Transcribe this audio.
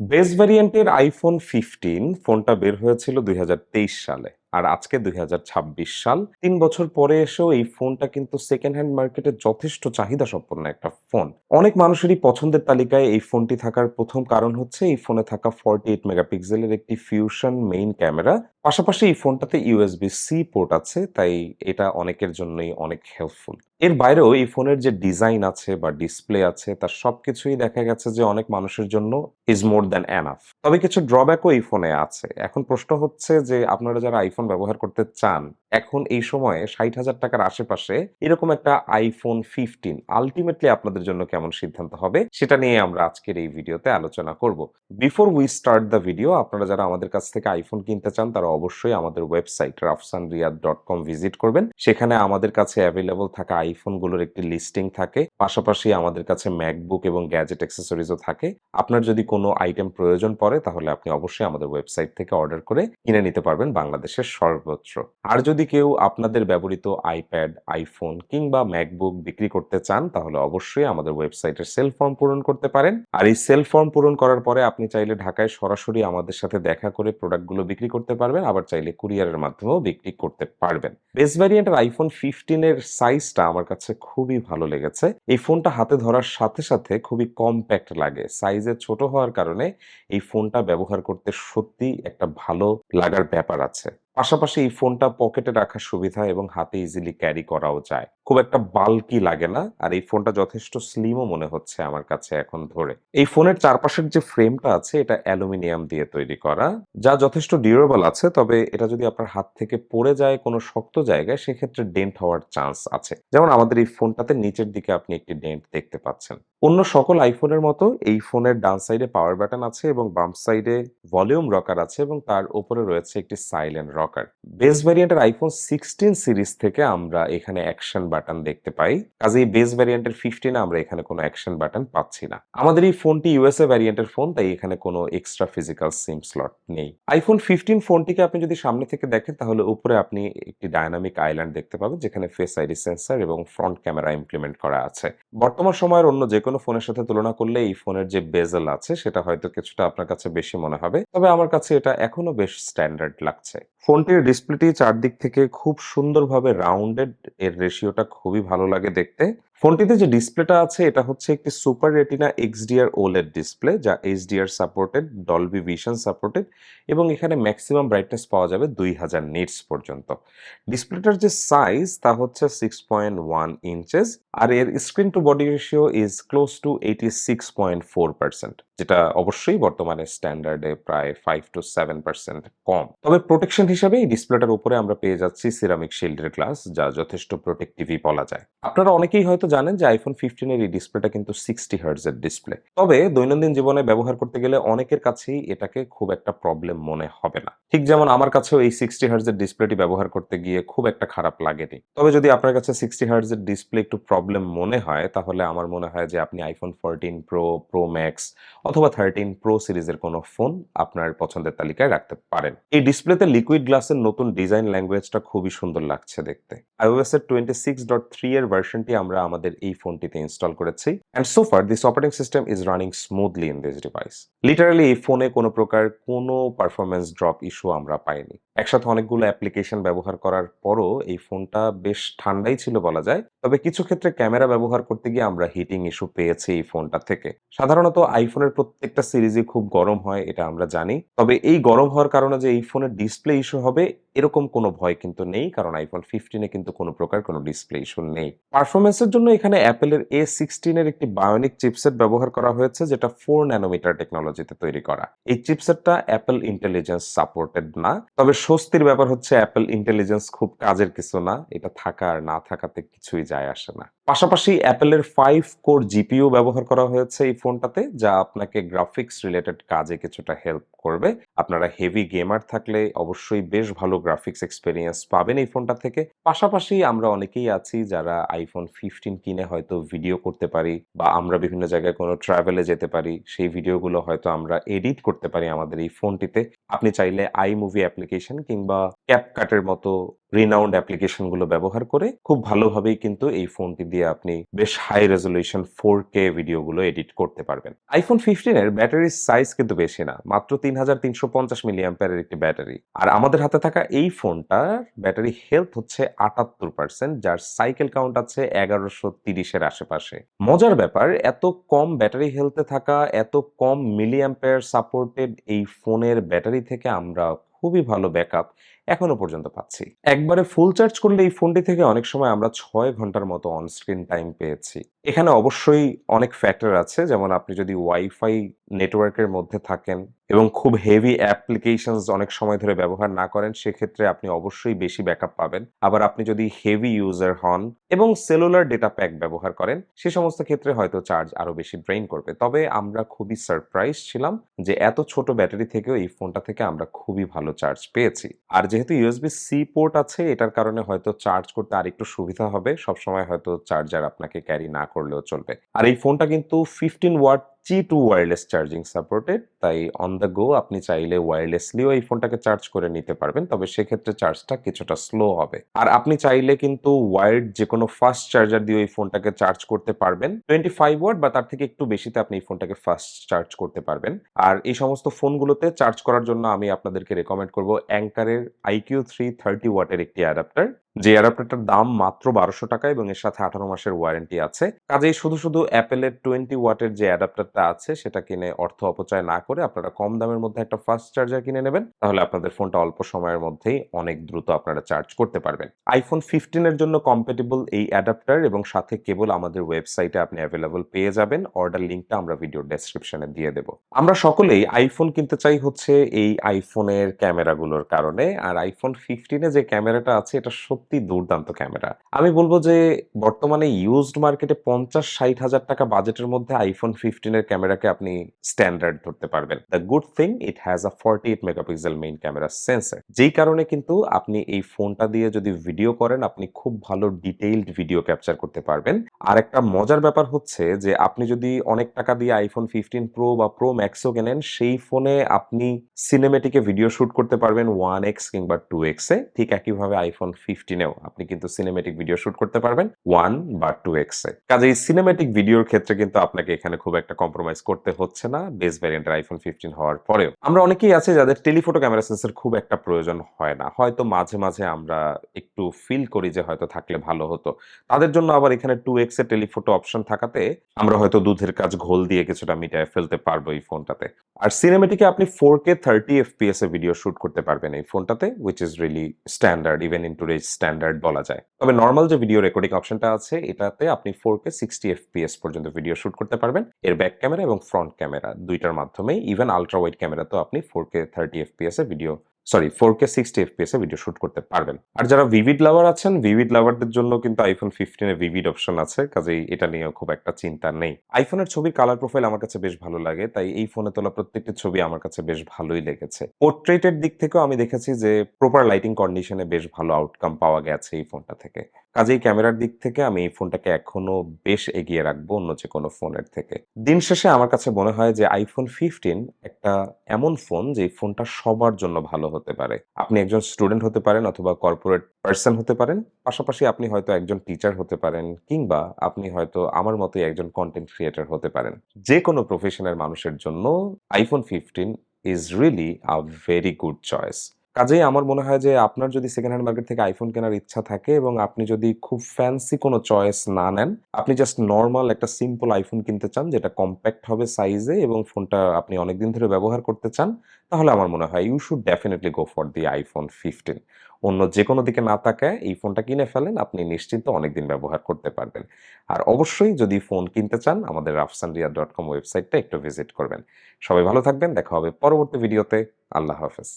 Base ভ্যারিয়েন্টের iPhone 15 ফোনটা বের হয়েছিল ২০২৩ সালে। আর আজকে ২০২৬ সাল। ৩ বছর পরে এসেও এই ফোনটা কিন্তু সেকেন্ড হ্যান্ড মার্কেটে যথেষ্ট চাহিদা সম্পন্ন একটা ফোন। অনেক মানুষেরই পছন্দের তালিকায় এই ফোনটি থাকার ১ম কারণ হচ্ছে এই ফোনে থাকা 48 মেগাপিক্সেলের একটি ফিউশন মেইন ক্যামেরা। পাশাপাশি এই ফোনটাতে USB-C পোর্ট আছে, তাই এটা অনেকের জন্যই অনেক হেল্পফুল। এর বাইরেও এই ফোনের যে ডিজাইন আছে বা ডিসপ্লে আছে তার সবকিছুই দেখা গেছে যে অনেক মানুষের জন্য ইজ মোর দ্যান এনাফ। তবে কিছু ড্রব্যাকও এই ফোনে আছে। এখন প্রশ্ন হচ্ছে যে আপনারা যারা আইফোন ব্যবহার করতে চান, এখন এই সময়ে ৳৬০,০০০ আশেপাশে এরকম একটা আইফোন 15 আল্টিমেটলি আপনাদের জন্য কেমন সিদ্ধান্ত হবে সেটা নিয়ে আমরা আজকের এই ভিডিওতে আলোচনা করব। Before we start the video, আপনারা যারা আমাদের কাছ থেকে আইফোন কিনতে চান তারা অবশ্যই আমাদের ওয়েবসাইট rafsanriyad.com ভিজিট করবেন। সেখানে আমাদের কাছে অ্যাভেলেবল থাকা আইফোনগুলোর একটি লিস্টিং থাকে। পাশাপাশি আমাদের কাছে ম্যাকবুক এবং গ্যাজেট অ্যাক্সেসরিজও থাকে। আপনার যদি কোনো আইটেম প্রয়োজন পড়ে তাহলে আপনি অবশ্যই আমাদের ওয়েবসাইট থেকে অর্ডার করে কিনে নিতে পারবেন বাংলাদেশের সর্বত্র। আর যদি কেউ আপনাদের ব্যবহৃত আইপ্যাড, আইফোন কিংবা ম্যাকবুক বিক্রি করতে চান তাহলে অবশ্যই আমাদের ওয়েবসাইটের সেল ফর্ম পূরণ করতে পারেন। আর এই সেল ফর্ম পূরণ করার পরে আপনি চাইলে ঢাকায় সরাসরি আমাদের সাথে দেখা করে প্রোডাক্টগুলো বিক্রি করতে পারবেন, আবার চাইলে কুরিয়ারের মাধ্যমেও বিক্রি করতে পারবেন। বেস ভ্যারিয়েন্টের আইফোন 15 এর সাইজটা আমার কাছে খুবই ভালো লেগেছে। এই ফোনটা হাতে ধরার সাথে সাথে খুবই কম্প্যাক্ট লাগে। সাইজে ছোট হওয়ার কারণে এই ফোনটা ব্যবহার করতে সত্যিই একটা ভালো লাগার ব্যাপার আছে। পাশাপাশি এই ফোনটা পকেটে রাখার সুবিধা এবং হাতে ইজিলি ক্যারি করাও যায়। খুব একটা বাল্কি লাগে না, আর এই ফোনটা যথেষ্ট স্লিমও মনে হচ্ছে আমার কাছে এখন ধরে। এই ফোনের চারপাশের যে ফ্রেমটা আছে এটা অ্যালুমিনিয়াম দিয়ে তৈরি করা, যা যথেষ্ট ডিউরেবল আছে। তবে এটা যদি আপনার হাত থেকে পড়ে যায় কোনো শক্ত জায়গায় সেক্ষেত্রে ডেন্ট হওয়ার চান্স আছে। যেমন আমাদের এই ফোনটাতে নিচের দিকে আপনি একটি ডেন্ট দেখতে পাচ্ছেন। অন্য সকল আইফোনের মতো এই ফোনের ডান সাইডে পাওয়ার বাটন আছে এবং বাম সাইডে ভলিউম রকার আছে এবং তার উপরে রয়েছে একটি সাইলেন্ট রকার। বেস ভ্যারিয়েন্টের আইফোন 16 সিরিজ থেকে আমরা এখানে অ্যাকশন বাটন দেখতে পাই। কাজেই বেস ভ্যারিয়েন্টের 15 আমরা এখানে কোনো অ্যাকশন বাটন পাচ্ছি না। আমাদের এই ফোনটি ইউএসএ ভ্যারিয়েন্টের ফোন, তাই এখানে কোনো এক্সট্রা ফিজিক্যাল সিম স্লট নেই। আইফোন 15 ফোনটিকে আপনি যদি সামনে থেকে দেখেন তাহলে উপরে আপনি একটি ডায়নামিক আইল্যান্ড দেখতে পাবেন যেখানে ফেস আইডি সেন্সর এবং ফ্রন্ট ক্যামেরা ইমপ্লিমেন্ট করা আছে। বর্তমান সময়ের অন্য যে কোনো ফোনের সাথে তুলনা করলে এই ফোনের যে বেজেল আছে সেটা হয়তো কিছুটা আপনার কাছে বেশি মনে হবে, তবে আমার কাছে এটা এখনো বেশ স্ট্যান্ডার্ড লাগছে। ফোনটির ডিসপ্লেটি চারদিক থেকে খুব সুন্দরভাবে রাউন্ডেড, এর রেশিওটা খুবই ভালো লাগে দেখতে। ফোনটিতে যে ডিসপ্লেটা আছে এটা হচ্ছে একটি super retina XDR OLED display, যা HDR supported, Dolby vision supported এবং এখানে ম্যাক্সিমাম ব্রাইটনেস পাওয়া যাবে 2000 নিটস পর্যন্ত। ডিসপ্লেটার যে সাইজ তা হচ্ছে 6.1 ইঞ্চেস, আর এর screen to body ratio is close to 86.4%, যেটা অবশ্যই বর্তমানে স্ট্যান্ডার্ডে প্রায় 5 to 7% কম। তবে প্রোটেকশন হিসাবে এই ডিসপ্লেটার উপরে আমরা পেয়ে যাচ্ছি সিরামিক শিল্ডের গ্লাস, যা যথেষ্ট প্রোটেক্টিভই বলা যায়। আপনারা অনেকেই হয়তো জানেন যে আইফোন 15 এর এই ডিসপ্লেটা কিন্তু 60 হার্টজ এর ডিসপ্লে। তবে দৈনন্দিন জীবনে ব্যবহার করতে গেলে অনেকের কাছেই এটাকে খুব একটা প্রবলেম মনে হবে না। ঠিক যেমন আমার কাছেও এই 60 হার্টজ এর ডিসপ্লেটি ব্যবহার করতে গিয়ে খুব একটা খারাপ লাগেনি। তবে যদি আপনার কাছে 60 হার্টজ এর ডিসপ্লে একটু প্রবলেম মনে হয় তাহলে আমার মনে হয় যে আপনি আইফোন 14 প্রো, প্রো ম্যাক্স অথবা 13 প্রো সিরিজের কোনো ফোন আপনার পছন্দের তালিকায় রাখতে পারেন। এই ডিসপ্লেতে লিকুইড গ্লাসের নতুন ডিজাইন ল্যাঙ্গুয়েজটা খুবই সুন্দর লাগছে দেখতে। iOS এর 26.3 এর ভার্সনটি আমরা আমাদের এই ফোনটিতে ইনস্টল করেছি। And so far this operating system is running smoothly in this device. Literally এই ফোনে কোনো প্রকার কোনো পারফরম্যান্স ড্রপ ইস্যু আমরা পাইনি। একসাথে অনেকগুলো অ্যাপ্লিকেশন ব্যবহার করার পরও এই ফোনটা বেশ ঠান্ডাই ছিল বলা যায়। তবে কিছু ক্ষেত্রে ক্যামেরা ব্যবহার করতে গিয়ে আমরা হিটিং ইস্যু পেয়েছি এই ফোনটা থেকে। সাধারণত আইফোনের প্রত্যেকটা সিরিজই খুব গরম হয়, এটা আমরা জানি। তবে এই গরম হওয়ার কারণে যে এই ফোনের ডিসপ্লে ইস্যু হবে এরকম কোনো ভয় কিন্তু নেই, কারণ আইফোন 15 এ কিন্তু কোনো প্রকার কোনো ডিসপ্লে ইস্যু নেই। পারফরম্যান্সের জন্য এখানে অ্যাপেলের A16 এর একটি বায়োনিক চিপসেট ব্যবহার করা হয়েছে, যেটা 4 ন্যানোমিটার টেকনোলজিতে তৈরি করা। এই চিপসেটটা অ্যাপল ইন্টেলিজেন্স সাপোর্টেড না, তবে স্বস্তির ব্যাপার হচ্ছে অ্যাপল ইন্টেলিজেন্স খুব কাজের কিছু না, এটা থাকা আর না থাকাতে কিছুই যায় আসে না। পাশাপাশি অ্যাপেলের 5 কোর জিপিইউ ব্যবহার করা হয়েছে এই ফোনটাতে, যা আপনাকে গ্রাফিক্স রিলেটেড কাজে কিছুটা হেল্প করবে। আপনারা হেভি গেমার থাকলে অবশ্যই বেশ ভালো গ্রাফিক্স এক্সপেরিয়েন্স পাবেন এই ফোনটা থেকে। পাশাপাশি আমরা অনেকেই আছি যারা আইফোন 15 কিনে হয়তো ভিডিও করতে পারি বা আমরা বিভিন্ন জায়গায় কোনো ট্রাভেলে যেতে পারি, সেই ভিডিওগুলো হয়তো আমরা এডিট করতে পারি আমাদের এই ফোনটিতে। আপনি চাইলে আইমুভি অ্যাপ্লিকেশন কিংবা ক্যাপকাটের মতো রিনাউন্ড অ্যাপ্লিকেশনগুলো ব্যবহার করে খুব ভালোভাবেই কিন্তু এই ফোনটি দিয়ে আপনি বেশ হাই রেজোলিউশন 4K ভিডিওগুলো এডিট করতে পারবেন। iPhone 15 এর ব্যাটারির সাইজ কিন্তু বেশি না। মাত্র ৩৩৫০ মিলিঅ্যাম্পিয়ারের একটি ব্যাটারি। আর আমাদের হাতে থাকা এই ফোনটার ব্যাটারি হেলথ হচ্ছে ৭৮%, যার সাইকেল কাউন্ট আছে ১১৩০ এর আশেপাশে। মজার ব্যাপার, এত কম ব্যাটারি হেলথে থাকা, এত কম মিলিঅ্যাম্পিয়ার সাপোর্টেড এই ফোনের ব্যাটারি থেকে আমরা খুবই ভালো ব্যাকআপ এখনো পর্যন্ত পাচ্ছি। একবারে ফুল চার্জ করলে এই ফোনটি থেকে অনেক সময় আমরা ৬ ঘন্টার মতো অন স্ক্রিন টাইম পেয়েছি। এখানে অবশ্যই অনেক ফ্যাক্টর আছে, যেমন আপনি যদি ওয়াইফাই নেটওয়ার্কের মধ্যে থাকেন এবং খুব হেভি অ্যাপ্লিকেশনস অনেক সময় ধরে ব্যবহার না করেন, সেক্ষেত্রে আপনি অবশ্যই বেশি ব্যাকআপ পাবেন। আবার আপনি যদি হেভি ইউজার হন এবং সেলুলার ডেটা প্যাক ব্যবহার করেন, সে সমস্ত ক্ষেত্রে হয়তো চার্জ আরো বেশি ড্রেইন করবে। তবে আমরা খুবই সারপ্রাইজড ছিলাম যে এত ছোট ব্যাটারি থেকেও এই ফোনটা থেকে আমরা খুবই ভালো চার্জ পেয়েছি। আর যেহেতু USB-C পোর্ট আছে, এটার কারণে হয়তো চার্জ করতে আরেকটু সুবিধা হবে। সবসময় হয়তো চার্জার আপনাকে ক্যারি না করলেও চলবে। আর এই ফোনটা কিন্তু 15 watt G2 wireless charging supported, তাই অন দ্য গো আপনি চাইলে ওয়্যারলেসলিও এই ফোনটাকে চার্জ করে নিতে পারবেন। তবে সেক্ষেত্রে চার্জটা কিছুটা স্লো হবে। আর আপনি চাইলে কিন্তু ওয়াইর্ড যেকোনো ফাস্ট চার্জার দিয়ে এই ফোনটাকে চার্জ করতে পারবেন। 25 ওয়াট বা তার থেকে একটু বেশিতে আপনি এই ফোনটাকে ফাস্ট চার্জ করতে পারবেন। আর এই সমস্ত ফোনগুলোতে চার্জ করার জন্য আমি আপনাদেরকে রেকমেন্ড করব অ্যাঙ্কারের IQ3 30 ওয়াটের একটি অ্যাডাপ্টার। যে অ্যাডাপ্টারটার দাম মাত্র ৳১২০০ এবং এর সাথে ১৮ মাসের ওয়ারেন্টি আছে। কাজেই শুধু অ্যাপেলের 20 ওয়াটের যে অ্যাডাপ্টারটা আছে সেটা কিনে অর্থ অপচয় না করে আপনারা কম দামের মধ্যে একটা ফাস্ট চার্জার কিনে নেবেন। তাহলে আপনাদের ফোনটা অল্প সময়ের মধ্যেই অনেক দ্রুত আপনারা চার্জ করতে পারবেন। iPhone 15 এর জন্য কম্প্যাটিবল এই অ্যাডাপ্টার এবং সাথে কেবল আমাদের ওয়েবসাইটে আপনি অ্যাভেলেবল পেয়ে যাবেন। অর্ডার লিংকটা আমরা ভিডিওর ডেসক্রিপশনে দিয়ে দেব। আমরা সকলেই iPhone কিনতে চাই হচ্ছে এই iPhone-এর ক্যামেরাগুলোর কারণে। আর iPhone 15 এ যে ক্যামেরাটা আছে এটা সত্যি দুর্দান্ত ক্যামেরা। আমি বলব যে বর্তমানে ইউজড মার্কেটে ৫০-৬০ হাজার টাকা বাজেটের মধ্যে iPhone 15 এর ক্যামেরাকে আপনি স্ট্যান্ডার্ড ধরতে পারবেন। The good thing, it has a 48 megapixel main camera sensor. যেই কারণে কিন্তু আপনি এই ফোনটা দিয়ে যদি ভিডিও করেন, আপনি খুব ভালো ডিটেইলড ভিডিও ক্যাপচার করতে পারবেন। আর একটা মজার ব্যাপার হচ্ছে যে আপনি যদি অনেক টাকা দিয়ে iPhone 15 Pro বা Pro Max ও কেনেন, সেই ফোনে আপনি সিনেমেটিকে ভিডিও শুট করতে পারবেন 1x কিংবা 2x এ। ঠিক একইভাবে iPhone 15 এও আপনি কিন্তু সিনেমেটিক ভিডিও শুট করতে পারবেন 1 বা 2x এ। কাজেই সিনেমেটিক ভিডিওর ক্ষেত্রে কিন্তু আপনাকে এখানে খুব একটা কম্প্রোমাইজ করতে হচ্ছে না বেস ভ্যারিয়েন্টের iPhone 15 হওয়ার পরেও। আমরা অনেকেই আছে যাদের টেলিফটো ক্যামেরা সেন্সর খুব একটা প্রয়োজন হয় না। হয়তো মাঝে, মাঝে আমরা একটু ফিল করি যে হয়তো থাকলে ভালো হতো। তাদের জন্য আবার এখানে 2x এর টেলিফটো অপশন থাকাতে আমরা হয়তো দুধের কাজ ঘোল দিয়ে কিছুটা মিটায়ে ফেলতে পারবো এই ফোনটাতে। আর সিনেমেটিকে আপনি 4K 30 FPS এ ভিডিও শুট করতে পারবেন এই ফোনটাতে, which is really standard even in today's standard বলা যায়। তবে নরমাল যে ভিডিও রেকর্ডিং অপশনটা আছে এটাতে আপনি 4K 60 FPS পর্যন্ত ভিডিও শুট করতে পারবেন। এর ব্যাক ক্যামেরা এবং ফ্রন্ট ক্যামেরা দুইটার মাধ্যমেই, ইভেন আল্ট্রা ওয়াইড ক্যামেরাতেও আপনি 4K 30 FPS এ 4K 60 FPS এ ভিডিও শুট করতে পারবেন। আর যারা ভিভিড লাভার আছেন, ভিভিড লাভারদের জন্য কিন্তু iPhone 15 এ ভিভিড অপশন আছে। কাজেই এটা নিয়েও খুব একটা চিন্তা নেই। iPhone-এর ছবির কালার প্রোফাইল আমার কাছে বেশ ভালো লাগে। তাই এই ফোনে তোলা প্রত্যেকটি ছবি আমার কাছে বেশ ভালোই লেগেছে। পোর্ট্রেটের দিক থেকেও আমি দেখেছি যে প্রপার লাইটিং কন্ডিশনে বেশ ভালো আউটকাম পাওয়া গেছে এই ফোনটা থেকে। কাজেই ক্যামেরার দিক থেকে আমি এই ফোনটাকে এখনো বেশ এগিয়ে রাখবো অন্য যেকোনো ফোনের থেকে। দিন শেষে আমার কাছে মনে হয় যে iPhone 15 একটা এমন ফোন যে এই ফোনটা সবার জন্য ভালো হতে পারে। আপনি একজন স্টুডেন্ট হতে পারেন অথবা কর্পোরেট পারসন হতে পারেন। পাশাপাশি আপনি হয়তো একজন টিচার হতে পারেন কিংবা আপনি হয়তো আমার মতোই একজন কনটেন্ট ক্রিয়েটর হতে পারেন। যেকোনো প্রফেশনের মানুষের জন্য iPhone 15 is really a very good choice. কাজেই আমার মনে হয় যে আপনার যদি সেকেন্ড হ্যান্ড মার্কেট থেকে iPhone কেনার ইচ্ছা থাকে এবং আপনি যদি খুব ফ্যান্সি কোনো চয়েস না নেন, আপনি জাস্ট নরমাল একটা সিম্পল iPhone কিনতে চান যেটা কম্প্যাক্ট হবে সাইজে এবং ফোনটা আপনি অনেকদিন ধরে ব্যবহার করতে চান, তাহলে আমার মনে হয় you should definitely go for the iPhone 15। অন্য যেকোনো দিকে না তাকায় এই ফোনটা কিনে ফেলেন, আপনি নিশ্চিন্তে অনেকদিন ব্যবহার করতে পারবেন। আর অবশ্যই যদি ফোন কিনতে চান আমাদের rafsanriyad.com ওয়েবসাইটটা একটু ভিজিট করবেন। সবাই ভালো থাকবেন। দেখা হবে পরবর্তী ভিডিওতে। আল্লাহ হাফেজ।